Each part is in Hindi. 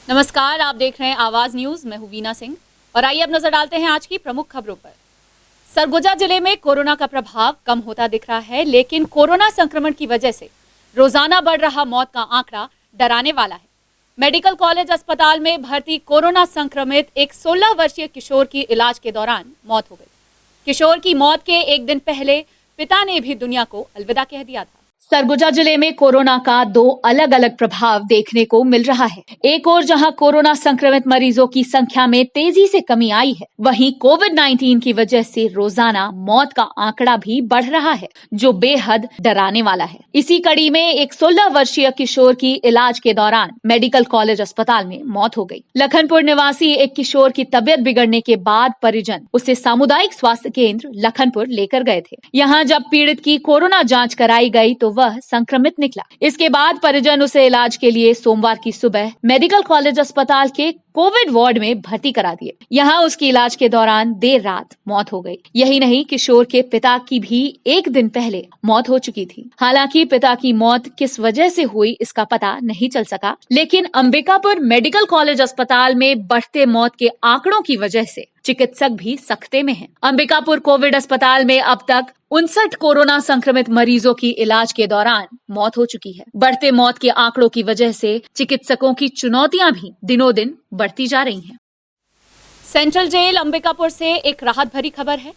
नमस्कार, आप देख रहे हैं आवाज न्यूज। मैं हूं वीना सिंह और आइए अब नजर डालते हैं आज की प्रमुख खबरों पर। सरगुजा जिले में कोरोना का प्रभाव कम होता दिख रहा है, लेकिन कोरोना संक्रमण की वजह से रोजाना बढ़ रहा मौत का आंकड़ा डराने वाला है। मेडिकल कॉलेज अस्पताल में भर्ती कोरोना संक्रमित एक 16 वर्षीय किशोर की इलाज के दौरान मौत हो गई। किशोर की मौत के एक दिन पहले पिता ने भी दुनिया को अलविदा कह दिया था। सरगुजा जिले में कोरोना का दो अलग अलग प्रभाव देखने को मिल रहा है। एक ओर जहां कोरोना संक्रमित मरीजों की संख्या में तेजी से कमी आई है, वहीं कोविड-19 की वजह से रोजाना मौत का आंकड़ा भी बढ़ रहा है, जो बेहद डराने वाला है। इसी कड़ी में एक 16 वर्षीय किशोर की इलाज के दौरान मेडिकल कॉलेज अस्पताल में मौत हो गई। लखनपुर निवासी एक किशोर की तबियत बिगड़ने के बाद परिजन उसे सामुदायिक स्वास्थ्य केंद्र लखनपुर लेकर गए थे। यहाँ जब पीड़ित की कोरोना जाँच कराई गई तो वह संक्रमित निकला। इसके बाद परिजन उसे इलाज के लिए सोमवार की सुबह मेडिकल कॉलेज अस्पताल के कोविड वार्ड में भर्ती करा दिए। यहाँ उसकी इलाज के दौरान देर रात मौत हो गई। यही नहीं, किशोर के पिता की भी एक दिन पहले मौत हो चुकी थी। हालांकि पिता की मौत किस वजह से हुई इसका पता नहीं चल सका, लेकिन अंबिकापुर मेडिकल कॉलेज अस्पताल में बढ़ते मौत के आंकड़ों की वजह से चिकित्सक भी सख्ते में हैं। अंबिकापुर कोविड अस्पताल में अब तक 59 कोरोना संक्रमित मरीजों की इलाज के दौरान मौत हो चुकी है। बढ़ते मौत के आंकड़ों की वजह से चिकित्सकों की चुनौतियां भी दिनों दिन बढ़ती जा रही हैं। सेंट्रल जेल अंबिकापुर से एक राहत भरी खबर है।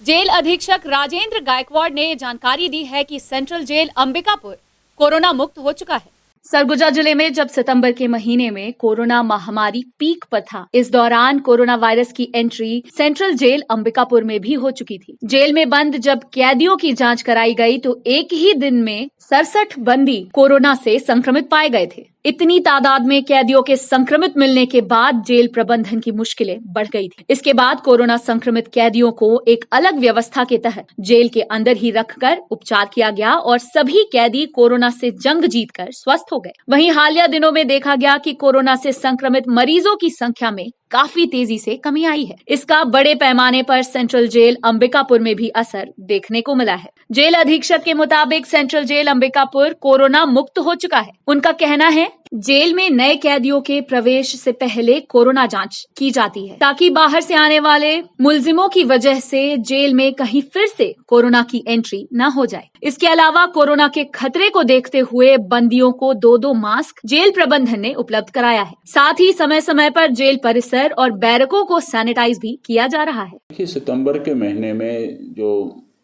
जेल अधीक्षक राजेंद्र गायकवाड़ ने जानकारी दी है कि सेंट्रल जेल अंबिकापुर कोरोना मुक्त हो चुका है। सरगुजा जिले में जब सितंबर के महीने में कोरोना महामारी पीक पर था, इस दौरान कोरोना वायरस की एंट्री सेंट्रल जेल अंबिकापुर में भी हो चुकी थी। जेल में बंद जब कैदियों की जांच कराई गई तो एक ही दिन में 67 बंदी कोरोना से संक्रमित पाए गए थे। इतनी तादाद में कैदियों के संक्रमित मिलने के बाद जेल प्रबंधन की मुश्किलें बढ़ गई थी। इसके बाद कोरोना संक्रमित कैदियों को एक अलग व्यवस्था के तहत जेल के अंदर ही रखकर उपचार किया गया और सभी कैदी कोरोना से जंग जीतकर स्वस्थ हो गए। वहीं हालिया दिनों में देखा गया कि कोरोना से संक्रमित मरीजों की संख्या में काफी तेजी से कमी आई है। इसका बड़े पैमाने पर सेंट्रल जेल अंबिकापुर में भी असर देखने को मिला है। जेल अधीक्षक के मुताबिक सेंट्रल जेल अंबिकापुर कोरोना मुक्त हो चुका है। उनका कहना है, जेल में नए कैदियों के प्रवेश से पहले कोरोना जांच की जाती है ताकि बाहर से आने वाले मुलजिमों की वजह से जेल में कहीं फिर से कोरोना की एंट्री न हो जाए। इसके अलावा कोरोना के खतरे को देखते हुए बंदियों को 2-2 मास्क जेल प्रबंधन ने उपलब्ध कराया है। साथ ही समय समय पर जेल परिसर और बैरकों को सैनिटाइज भी किया जा रहा है। सितंबर के महीने में जो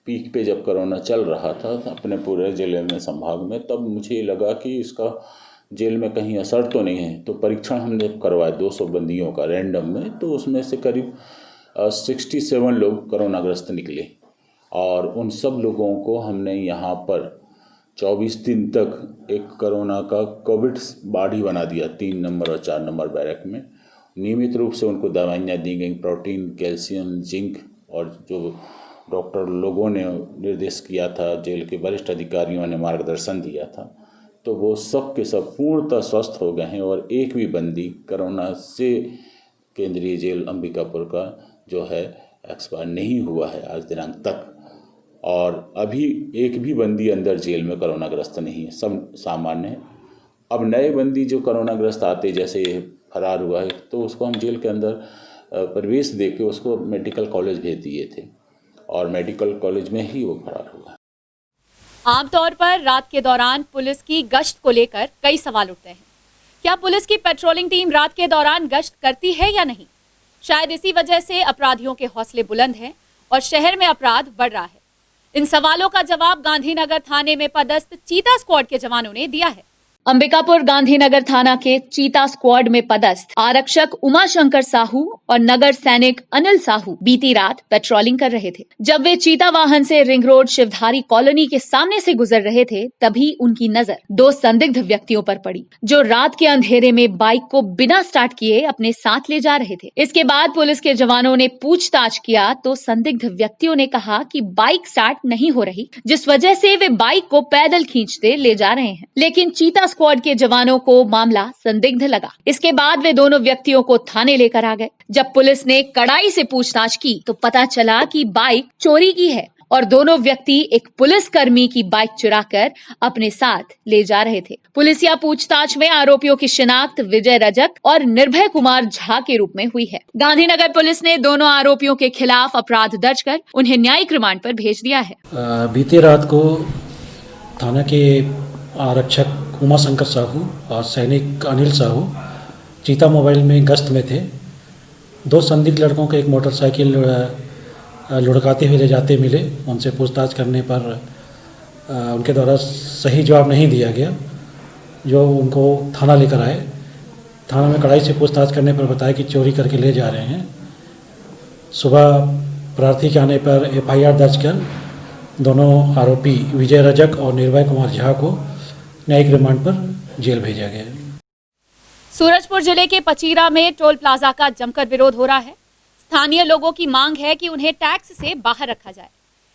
पीक पे जब कोरोना चल रहा था अपने पूरे जिले में, संभाग में, तब मुझे लगा कि इसका जेल में कहीं असर तो नहीं है। तो परीक्षण हमने करवाया 200 बंदियों का रैंडम में, तो उसमें से करीब 67 लोग कोरोनाग्रस्त निकले और उन सब लोगों को हमने यहाँ पर 24 दिन तक एक कोरोना का कोविड वार्ड ही बना दिया। 3 नंबर और 4 नंबर बैरक में नियमित रूप से उनको दवाइयाँ दी गई, प्रोटीन, कैल्शियम, जिंक, और जो डॉक्टर लोगों ने निर्देश किया था, जेल के वरिष्ठ अधिकारियों ने मार्गदर्शन दिया था, तो वो सब के सब पूर्णतः स्वस्थ हो गए हैं और एक भी बंदी कोरोना से केंद्रीय जेल अंबिकापुर का जो है एक्सपायर नहीं हुआ है आज दिनांक तक। और अभी एक भी बंदी अंदर जेल में कोरोनाग्रस्त नहीं है, सब सामान्य है। अब नए बंदी जो कोरोनाग्रस्त आते, जैसे फरार हुआ है, तो उसको हम जेल के अंदर प्रवेश दे के उसको मेडिकल कॉलेज भेज दिए थे और मेडिकल कॉलेज में ही वो फरार हुआ। आमतौर पर रात के दौरान पुलिस की गश्त को लेकर कई सवाल उठते हैं। क्या पुलिस की पेट्रोलिंग टीम रात के दौरान गश्त करती है या नहीं? शायद इसी वजह से अपराधियों के हौसले बुलंद हैं और शहर में अपराध बढ़ रहा है। इन सवालों का जवाब गांधीनगर थाने में पदस्थ चीता स्क्वाड के जवानों ने दिया है। अंबिकापुर गांधीनगर थाना के चीता स्क्वाड में पदस्थ आरक्षक उमाशंकर साहू और नगर सैनिक अनिल साहू बीती रात पेट्रोलिंग कर रहे थे। जब वे चीता वाहन से रिंग रोड शिवधारी कॉलोनी के सामने से गुजर रहे थे, तभी उनकी नजर 2 संदिग्ध व्यक्तियों पर पड़ी, जो रात के अंधेरे में बाइक को बिना स्टार्ट किए अपने साथ ले जा रहे थे। इसके बाद पुलिस के जवानों ने पूछताछ किया तो संदिग्ध व्यक्तियों ने कहा कि बाइक स्टार्ट नहीं हो रही, जिस वजह से वे बाइक को पैदल खींचते ले जा रहे हैं। लेकिन चीता स्क्वाड के जवानों को मामला संदिग्ध लगा। इसके बाद वे दोनों व्यक्तियों को थाने लेकर आ गए। जब पुलिस ने कड़ाई से पूछताछ की तो पता चला कि बाइक चोरी की है और दोनों व्यक्ति एक पुलिसकर्मी की बाइक चुराकर अपने साथ ले जा रहे थे। पुलिसिया पूछताछ में आरोपियों की शिनाख्त विजय रजक और निर्भय कुमार झा के रूप में हुई है। गांधीनगर पुलिस ने दोनों आरोपियों के खिलाफ अपराध दर्ज कर उन्हें न्यायिक रिमांड पर भेज दिया है। बीती रात को थाना के आरक्षक उमा शंकर साहू और सैनिक अनिल साहू चीता मोबाइल में गश्त में थे। दो संदिग्ध लड़कों को एक मोटरसाइकिल लुढ़काते हुए ले जाते मिले। उनसे पूछताछ करने पर उनके द्वारा सही जवाब नहीं दिया गया, जो उनको थाना लेकर आए। थाना में कड़ाई से पूछताछ करने पर बताया कि चोरी करके ले जा रहे हैं। सुबह प्रार्थी के आने पर FIR दर्ज कर दोनों आरोपी विजय रजक और निर्भय कुमार झा को न्यायिक रिमांड पर जेल भेजा गया है। सूरजपुर जिले के पचीरा में टोल प्लाजा का जमकर विरोध हो रहा है। स्थानीय लोगों की मांग है कि उन्हें टैक्स से बाहर रखा जाए।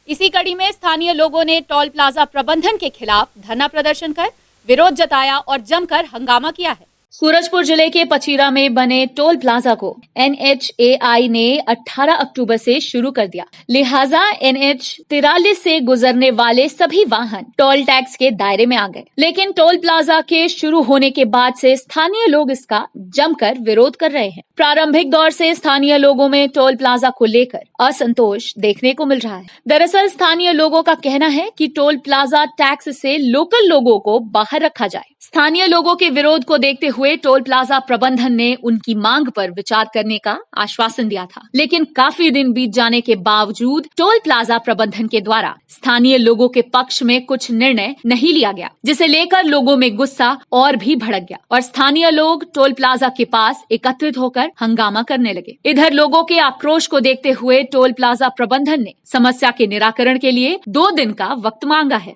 इसी कड़ी में स्थानीय लोगों ने टोल प्लाजा प्रबंधन के खिलाफ धरना प्रदर्शन कर विरोध जताया और जमकर हंगामा किया है। सूरजपुर जिले के पचीरा में बने टोल प्लाजा को NHAI ने 18 अक्टूबर से शुरू कर दिया। लिहाजा NH 43 से गुजरने वाले सभी वाहन टोल टैक्स के दायरे में आ गए। लेकिन टोल प्लाजा के शुरू होने के बाद से स्थानीय लोग इसका जमकर विरोध कर रहे हैं। प्रारंभिक दौर से स्थानीय लोगों में टोल प्लाजा को लेकर असंतोष देखने को मिल रहा है। दरअसल स्थानीय लोगों का कहना है कि टोल प्लाजा टैक्स से लोकल लोगों को बाहर रखा जाए। स्थानीय लोगों के विरोध को देखते हुए टोल प्लाजा प्रबंधन ने उनकी मांग पर विचार करने का आश्वासन दिया था, लेकिन काफी दिन बीत जाने के बावजूद टोल प्लाजा प्रबंधन के द्वारा स्थानीय लोगों के पक्ष में कुछ निर्णय नहीं लिया गया, जिसे लेकर लोगों में गुस्सा और भी भड़क गया और स्थानीय लोग टोल प्लाजा के पास एकत्रित होकर हंगामा करने लगे। इधर लोगों के आक्रोश को देखते हुए टोल प्लाजा प्रबंधन ने समस्या के निराकरण के लिए 2 दिन का वक्त मांगा है।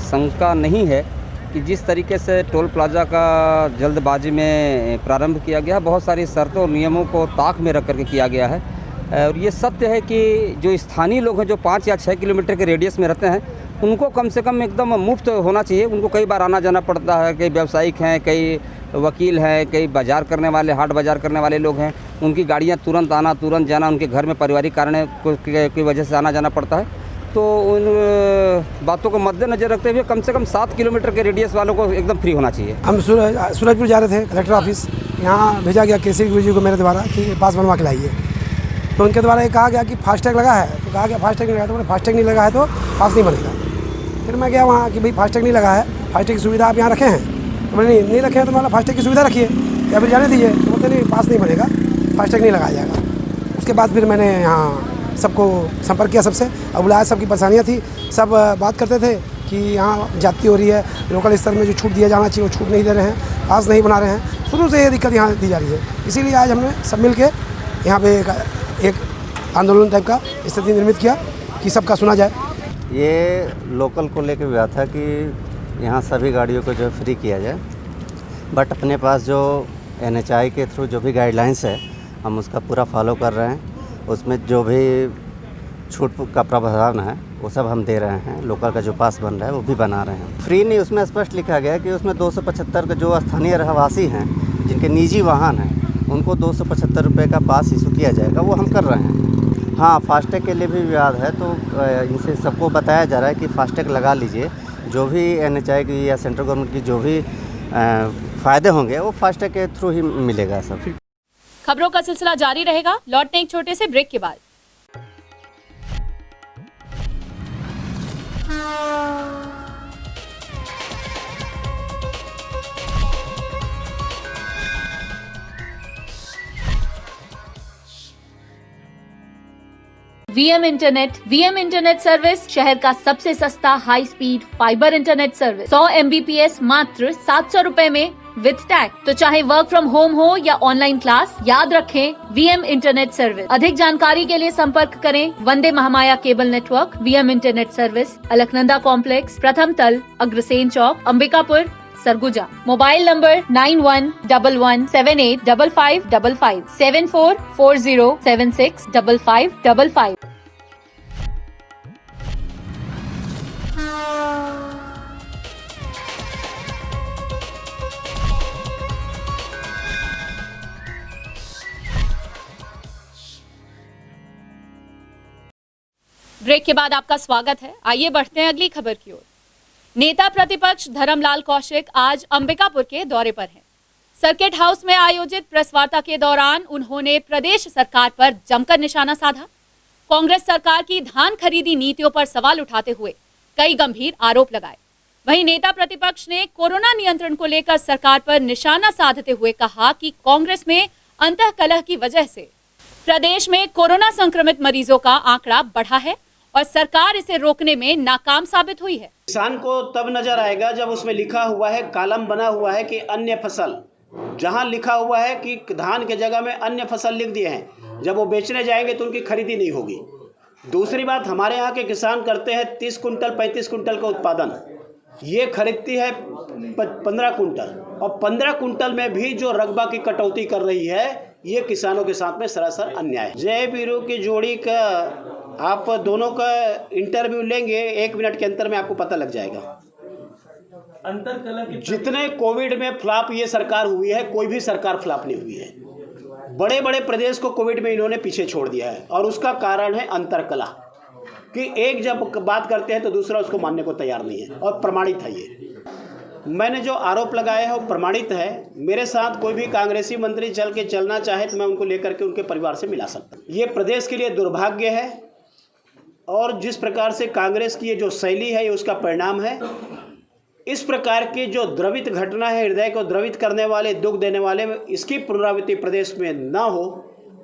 शंका नहीं है कि जिस तरीके से टोल प्लाजा का जल्दबाजी में प्रारंभ किया गया, बहुत सारी शर्तों और नियमों को ताक में रख करके किया गया है। और ये सत्य है कि जो स्थानीय लोग हैं, जो 5 या 6 किलोमीटर के रेडियस में रहते हैं, उनको कम से कम एकदम मुफ्त होना चाहिए। उनको कई बार आना जाना पड़ता है। कई व्यवसायिक हैं, कई वकील हैं, कई बाजार करने वाले, हाट बाजार करने वाले लोग हैं। उनकी गाड़ियाँ तुरंत आना तुरंत जाना, उनके घर में पारिवारिक कारण की वजह से आना जाना पड़ता है। तो उन बातों को मद्देनजर रखते हुए कम से कम 7 किलोमीटर के रेडियस वालों को एकदम फ्री होना चाहिए। हम सूरजपुर जा रहे थे कलेक्टर ऑफिस, यहाँ भेजा गया केसरी गुरु जी को मेरे द्वारा कि पास बनवा के लाइए। तो उनके द्वारा ये कहा गया कि फास्टैग लगा है, तो कहा गया फास्टैग नहीं लगा। तो फास्टैग नहीं लगा है तो पास नहीं बनेगा। फिर मैं गया वहाँ कि भाई फास्टैग नहीं लगा है, फास्टैग की सुविधा आप यहाँ रखे हैं? तो मैंने नहीं रखे हैं, तो मतलब फास्टैग की सुविधा रखिए या फिर जाने दीजिए। तो बोलते नहीं, पास नहीं बनेगा, फास्टैग नहीं लगाया जाएगा। उसके बाद फिर मैंने यहाँ सबको संपर्क किया, सबसे अब बुलाया। सबकी परेशानियाँ थी, सब बात करते थे कि यहाँ जाती हो रही है, लोकल स्तर में जो छूट दिया जाना चाहिए वो छूट नहीं दे रहे हैं, पास नहीं बना रहे हैं। शुरू से ये दिक्कत यहाँ दी जा रही है। इसीलिए आज हमने सब मिल के यहाँ पे एक आंदोलन टाइप का स्थिति निर्मित किया कि सबका सुना जाए। ये लोकल को लेकर विवाद था कि यहाँ सभी गाड़ियों को जो है फ्री किया जाए, बट अपने पास जो NHAI के थ्रू जो भी गाइडलाइंस है हम उसका पूरा फॉलो कर रहे हैं। उसमें जो भी छूट का प्रावधान है वो सब हम दे रहे हैं। लोकल का जो पास बन रहा है वो भी बना रहे हैं। फ्री नहीं, उसमें स्पष्ट लिखा गया है कि उसमें 275 का जो स्थानीय रहवासी हैं, जिनके निजी वाहन हैं, उनको 275 रुपये का पास इशू किया जाएगा। वो हम कर रहे हैं। हाँ, फास्टैग के लिए भी विवाद है, तो इनसे सबको बताया जा रहा है कि फास्टैग लगा लीजिए। जो भी NHAI की या सेंट्रल गवर्नमेंट की जो भी फ़ायदे होंगे वो फास्टैग के थ्रू ही मिलेगा सब। खबरों का सिलसिला जारी रहेगा। लौटने एक छोटे से ब्रेक के बाद। VM इंटरनेट सर्विस शहर का सबसे सस्ता high speed fibre internet service. 100 MBPS मात्र 700 रुपए में विद टैग। तो चाहे वर्क फ्रॉम होम हो या ऑनलाइन क्लास, याद रखें VM इंटरनेट सर्विस। अधिक जानकारी के लिए संपर्क करें Vande Mahamaya cable network. VM internet service, Alaknanda complex, प्रथम तल, Agrasen Chowk, Ambikapur, Surguja. Mobile number 9111785555 7440765555। Break के बाद आपका स्वागत है। आइए बढ़ते हैं अगली खबर की ओर। नेता प्रतिपक्ष धर्मलाल कौशिक आज अंबिकापुर के दौरे पर हैं। सर्किट हाउस में आयोजित प्रेस वार्ता के दौरान उन्होंने प्रदेश सरकार पर जमकर निशाना साधा। कांग्रेस सरकार की धान खरीदी नीतियों पर सवाल उठाते हुए कई गंभीर आरोप लगाए। वहीं नेता प्रतिपक्ष ने कोरोना नियंत्रण को लेकर सरकार पर निशाना साधते हुए कहा कि कांग्रेस में अंतःकलह की वजह से प्रदेश में कोरोना संक्रमित मरीजों का आंकड़ा बढ़ा है और सरकार इसे रोकने में नाकाम साबित हुई है। किसान को तब नजर आएगा जब उसमें लिखा हुआ है, कॉलम बना हुआ है कि अन्य फसल, जहां लिखा हुआ है कि धान के जगह में अन्य फसल लिख दिए हैं, जब वो बेचने जाएंगे तो उनकी खरीदी नहीं होगी। दूसरी बात, हमारे यहाँ के किसान करते हैं 30 कुंटल 35 कुंटल का उत्पादन, ये खरीदती है 15 कुंटल, और 15 कुंटल में भी जो रकबा की कटौती कर रही है, ये किसानों के साथ में सरासर अन्याय है। जय वीरू की जोड़ी का आप दोनों का इंटरव्यू लेंगे, 1 मिनट के अंतर में आपको पता लग जाएगा। जितने कोविड में फ्लॉप ये सरकार हुई है, कोई भी सरकार फ्लॉप नहीं हुई है। बड़े बड़े प्रदेश को कोविड में इन्होंने पीछे छोड़ दिया है, और उसका कारण है अंतरकला, कि एक जब बात करते हैं तो दूसरा उसको मानने को तैयार नहीं है, और प्रमाणित है। ये मैंने जो आरोप लगाए हैं वो प्रमाणित है। मेरे साथ कोई भी कांग्रेसी मंत्री चलना चाहे तो मैं उनको लेकर के उनके परिवार से मिला सकता हूँ। ये प्रदेश के लिए दुर्भाग्य है, और जिस प्रकार से कांग्रेस की ये जो शैली है, ये उसका परिणाम है। इस प्रकार की जो द्रवित घटना है, हृदय को द्रवित करने वाले, दुख देने वाले, इसकी पुनरावृत्ति प्रदेश में ना हो,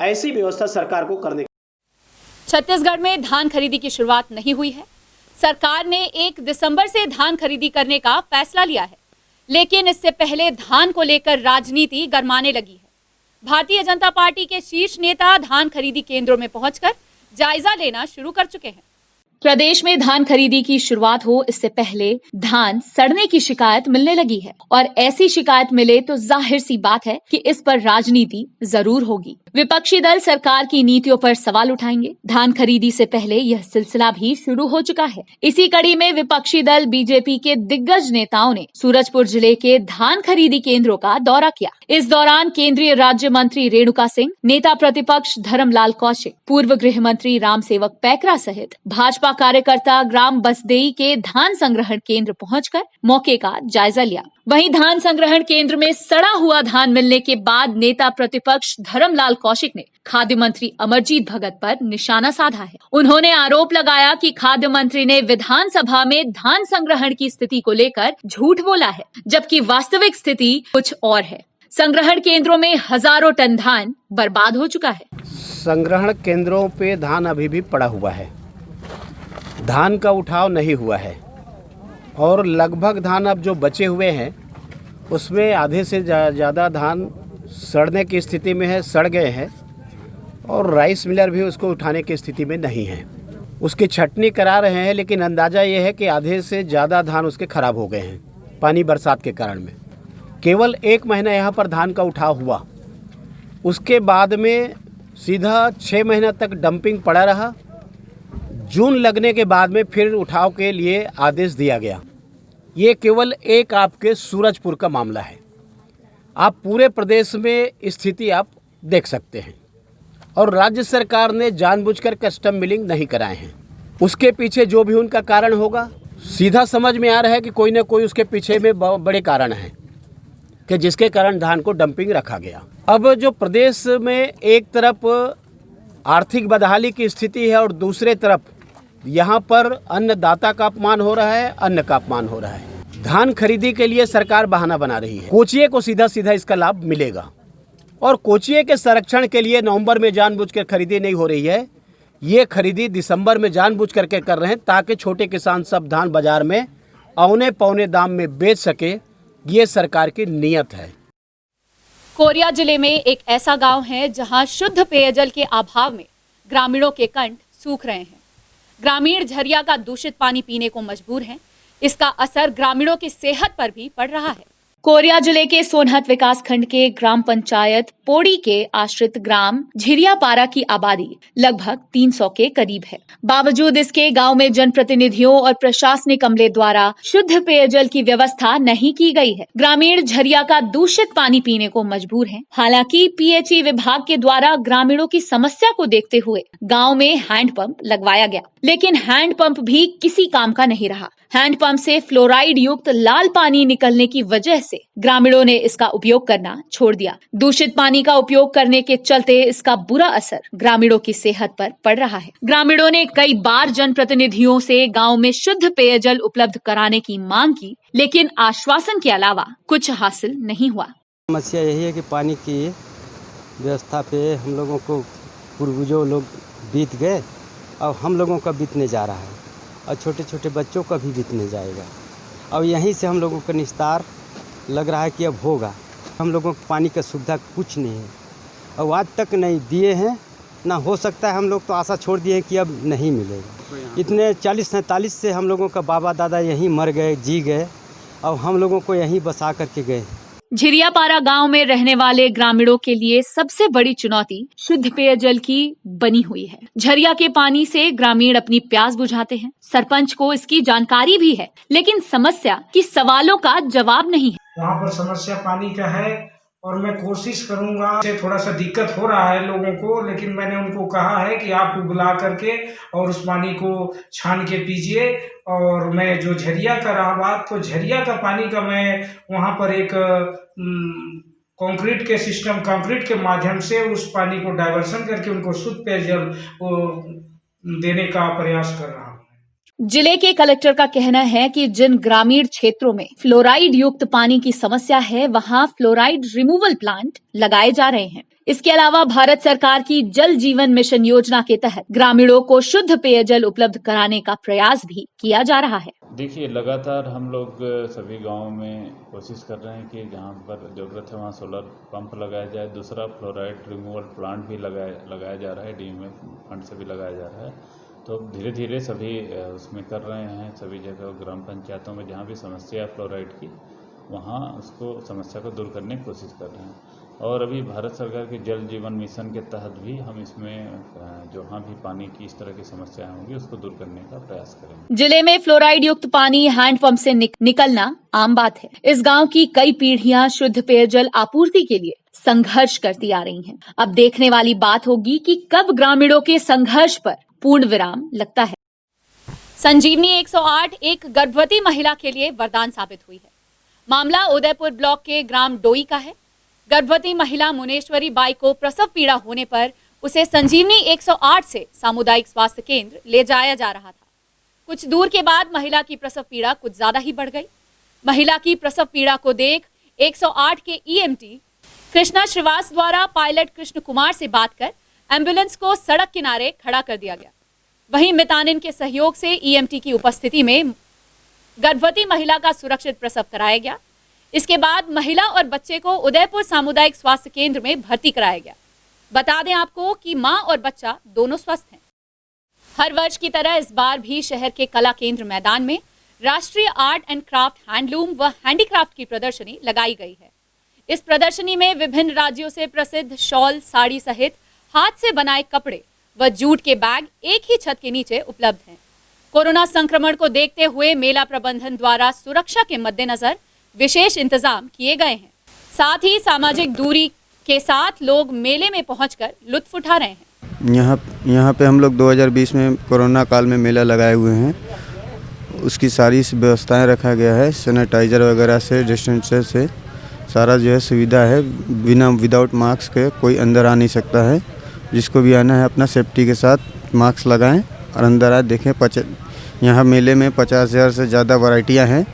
ऐसी व्यवस्था सरकार को करने। छत्तीसगढ़ में धान खरीदी की शुरुआत नहीं हुई है। सरकार ने 1 दिसंबर से धान खरीदी करने का फैसला लिया है, लेकिन इससे पहले धान को लेकर राजनीति गरमाने लगी है। भारतीय जनता पार्टी के शीर्ष नेता धान खरीदी केंद्रों में पहुंचकर जायजा लेना शुरू कर चुके हैं। प्रदेश में धान खरीदी की शुरुआत हो इससे पहले धान सड़ने की शिकायत मिलने लगी है, और ऐसी शिकायत मिले तो जाहिर सी बात है कि इस पर राजनीति जरूर होगी। विपक्षी दल सरकार की नीतियों पर सवाल उठाएंगे। धान खरीदी से पहले यह सिलसिला भी शुरू हो चुका है। इसी कड़ी में विपक्षी दल बीजेपी के दिग्गज नेताओं ने सूरजपुर जिले के धान खरीदी केंद्रों का दौरा किया। इस दौरान केंद्रीय राज्य मंत्री रेणुका सिंह, नेता प्रतिपक्ष धर्मलाल कौशिक, पूर्व गृह मंत्री रामसेवक पैकरा सहित भाजपा कार्यकर्ता ग्राम बसदेई के धान संग्रहण केंद्र पहुंचकर मौके का जायजा लिया। वहीं धान संग्रहण केंद्र में सड़ा हुआ धान मिलने के बाद नेता प्रतिपक्ष धर्मलाल कौशिक ने खाद्य मंत्री अमरजीत भगत पर निशाना साधा है। उन्होंने आरोप लगाया कि खाद्य मंत्री ने विधानसभा में धान संग्रहण की स्थिति को लेकर झूठ बोला है, जबकि वास्तविक स्थिति कुछ और है। संग्रहण केंद्रों में हजारों टन धान बर्बाद हो चुका है। संग्रहण केंद्रों पे धान अभी भी पड़ा हुआ है, धान का उठाव नहीं हुआ है, और लगभग धान अब जो बचे हुए हैं उसमें आधे से ज़्यादा धान सड़ने की स्थिति में है, सड़ गए हैं, और राइस मिलर भी उसको उठाने की स्थिति में नहीं है। उसकी छटनी करा रहे हैं, लेकिन अंदाज़ा ये है कि आधे से ज़्यादा धान उसके ख़राब हो गए हैं पानी बरसात के कारण में। केवल 1 महीना यहाँ पर धान का उठाव हुआ, उसके बाद में सीधा 6 महीना तक डंपिंग पड़ा रहा। जून लगने के बाद में फिर उठाव के लिए आदेश दिया गया। ये केवल एक आपके सूरजपुर का मामला है, आप पूरे प्रदेश में स्थिति आप देख सकते हैं। और राज्य सरकार ने जानबूझकर कस्टम मिलिंग नहीं कराए हैं। उसके पीछे जो भी उनका कारण होगा, सीधा समझ में आ रहा है कि कोई ना कोई उसके पीछे में बड़े कारण हैं कि जिसके कारण धान को डंपिंग रखा गया। अब जो प्रदेश में एक तरफ आर्थिक बदहाली की स्थिति है और दूसरे तरफ यहाँ पर अन्नदाता का अपमान हो रहा है, अन्न का अपमान हो रहा है। धान खरीदी के लिए सरकार बहाना बना रही है। कोचिए को सीधा सीधा इसका लाभ मिलेगा, और कोचिए के संरक्षण के लिए नवंबर में जानबूझकर खरीदी नहीं हो रही है, ये खरीदी दिसंबर में जानबूझ करके कर रहे हैं ताकि छोटे किसान सब धान बाजार में औने पौने दाम में बेच सके। ये सरकार की नीयत है। कोरिया जिले में एक ऐसा गांव है जहां शुद्ध पेयजल के अभाव में ग्रामीणों के कंठ सूख रहे हैं। ग्रामीण झरिया का दूषित पानी पीने को मजबूर हैं। इसका असर ग्रामीणों की सेहत पर भी पड़ रहा है। कोरिया जिले के सोनहत विकास खंड के ग्राम पंचायत पोड़ी के आश्रित ग्राम झिरियापारा की आबादी लगभग 300 के करीब है। बावजूद इसके गांव में जनप्रतिनिधियों और प्रशासनिक अमले द्वारा शुद्ध पेयजल की व्यवस्था नहीं की गई है। ग्रामीण झरिया का दूषित पानी पीने को मजबूर हैं। हालांकि पीएचई विभाग के द्वारा ग्रामीणों की समस्या को देखते हुए गाँव में हैंडपंप लगवाया गया, लेकिन हैंडपंप भी किसी काम का नहीं रहा। हैंडपंप से फ्लोराइड युक्त लाल पानी निकलने की वजह से ग्रामीणों ने इसका उपयोग करना छोड़ दिया। दूषित पानी का उपयोग करने के चलते इसका बुरा असर ग्रामीणों की सेहत पर पड़ रहा है। ग्रामीणों ने कई बार जनप्रतिनिधियों से गांव में शुद्ध पेयजल उपलब्ध कराने की मांग की, लेकिन आश्वासन के अलावा कुछ हासिल नहीं हुआ। समस्या यही है कि पानी की व्यवस्था पे हम लोगों को पूर्वजों लोग बीत गए, अब हम लोगों का बीतने जा रहा है और छोटे छोटे बच्चों का भी बीतने जाएगा। और यहीं से हम लोगों का निस्तार लग रहा है कि अब होगा। हम लोगों को पानी का सुविधा कुछ नहीं है और आज तक नहीं दिए हैं, ना हो सकता है। हम लोग तो आशा छोड़ दिए हैं कि अब नहीं मिलेगा। इतने 40-47 से हम लोगों का बाबा दादा यहीं मर गए, जी गए और हम लोगों को यहीं बसा करके गए। झिरियापारा गांव में रहने वाले ग्रामीणों के लिए सबसे बड़ी चुनौती शुद्ध पेयजल की बनी हुई है। झरिया के पानी से ग्रामीण अपनी प्यास बुझाते हैं। सरपंच को इसकी जानकारी भी है, लेकिन समस्या की सवालों का जवाब नहीं है। वहाँ पर समस्या पानी का है और मैं कोशिश करूंगा। थोड़ा सा दिक्कत हो रहा है लोगों को, लेकिन मैंने उनको कहा है कि आप बुला करके और उस पानी को छान के पीजिए। और मैं जो झरिया का रहा बात, तो झरिया का पानी का मैं वहाँ पर एक कंक्रीट के माध्यम से उस पानी को डाइवर्सन करके उनको शुद्ध पेयजल देने का प्रयास कर रहा हूँ। जिले के कलेक्टर का कहना है कि जिन ग्रामीण क्षेत्रों में फ्लोराइड युक्त पानी की समस्या है, वहां फ्लोराइड रिमूवल प्लांट लगाए जा रहे हैं। इसके अलावा भारत सरकार की जल जीवन मिशन योजना के तहत ग्रामीणों को शुद्ध पेयजल उपलब्ध कराने का प्रयास भी किया जा रहा है। देखिए, लगातार हम लोग सभी गांवों में कोशिश कर रहे हैं कि जहां पर जरूरत है वहां सोलर पंप लगाया जाए। दूसरा, फ्लोराइड रिमूवल प्लांट भी लगाया जा रहा है, डीएमएफ फंड से भी लगाया जा रहा है। तो धीरे धीरे सभी उसमें कर रहे हैं। सभी जगह ग्राम पंचायतों में जहाँ भी समस्या है फ्लोराइड की, वहाँ उसको समस्या को दूर करने की कोशिश कर रहे हैं। और अभी भारत सरकार के जल जीवन मिशन के तहत भी हम इसमें जहाँ भी पानी की इस तरह की समस्याएं होंगी उसको दूर करने का प्रयास करेंगे। जिले में फ्लोराइड युक्त पानी हैंडपंप से निकलना आम बात है। इस गांव की कई पीढ़ियां शुद्ध पेयजल आपूर्ति के लिए संघर्ष करती आ रही हैं। अब देखने वाली बात होगी कि कब ग्रामीणों के संघर्ष पर पूर्ण विराम लगता है। संजीवनी 108 एक गर्भवती महिला के लिए वरदान साबित हुई है। मामला उदयपुर ब्लॉक के ग्राम डोई का है। गर्भवती महिला मुनेश्वरी बाई को प्रसव पीड़ा होने पर उसे संजीवनी 108 से सामुदायिक स्वास्थ्य केंद्र ले जाया जा रहा था। कुछ दूर के बाद महिला की प्रसव पीड़ा कुछ ज्यादा ही बढ़ गई। महिला की प्रसव पीड़ा को देख 108 के ईएमटी कृष्णा श्रीवास द्वारा पायलट कृष्ण कुमार से बात कर एम्बुलेंस को सड़क किनारे खड़ा कर दिया गया। वहीं मितानिन के सहयोग से ईएमटी की उपस्थिति में गर्भवती महिला का सुरक्षित प्रसव कराया गया। इसके बाद महिला और बच्चे को उदयपुर सामुदायिक स्वास्थ्य केंद्र में भर्ती कराया गया। बता दें आपको कि मां और बच्चा दोनों स्वस्थ हैं। हर वर्ष की तरह इस बार भी शहर के कला केंद्र मैदान में राष्ट्रीय आर्ट एंड क्राफ्ट, हैंडलूम व हैंडीक्राफ्ट की प्रदर्शनी लगाई गई है। इस प्रदर्शनी में विभिन्न राज्यों से प्रसिद्ध शॉल, साड़ी सहित हाथ से बनाए कपड़े व जूट के बैग एक ही छत के नीचे उपलब्ध हैं। कोरोना संक्रमण को देखते हुए मेला प्रबंधन द्वारा सुरक्षा के मद्देनजर विशेष इंतजाम किए गए हैं। साथ ही सामाजिक दूरी के साथ लोग मेले में पहुंचकर लुत्फ उठा रहे हैं। यहाँ पे हम लोग 2020 में कोरोना काल में मेला लगाए हुए हैं। उसकी सारी व्यवस्थाएं रखा गया है, सैनिटाइज़र वगैरह से, डिस्टेंसर से सारा जो है सुविधा है। विदाउट मास्क के कोई अंदर आ नहीं सकता है। जिसको भी आना है अपना सेफ्टी के साथ मास्क लगाएं और अंदर आए। देखें, यहाँ मेले में 50,000 से ज़्यादा वैरायटियाँ हैं।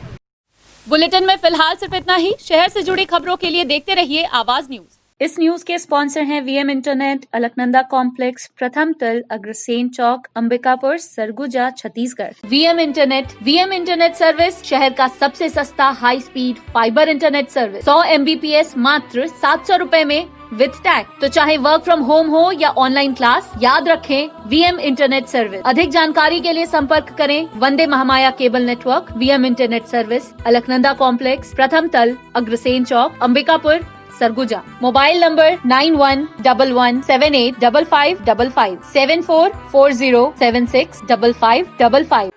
बुलेटिन में फिलहाल सिर्फ इतना ही। शहर से जुड़ी खबरों के लिए देखते रहिए आवाज न्यूज। इस न्यूज के स्पॉन्सर हैं वीएम इंटरनेट, अलकनंदा कॉम्प्लेक्स, प्रथम तल, Agrasen Chowk, Ambikapur, Surguja, Chhattisgarh. VM internet service शहर का सबसे सस्ता high speed fibre internet service. 100 MBPS मात्र 700 रुपए में विद टैग। तो चाहे वर्क फ्रॉम होम हो या ऑनलाइन क्लास, याद रखें VM इंटरनेट सर्विस। अधिक जानकारी के लिए संपर्क करें Vande Mahamaya cable network, VM internet service, Alaknanda complex, प्रथम तल, अग्रसेन चौक, अंबिकापुर, सरगुजा। Mobile number 9111785555 7440765555।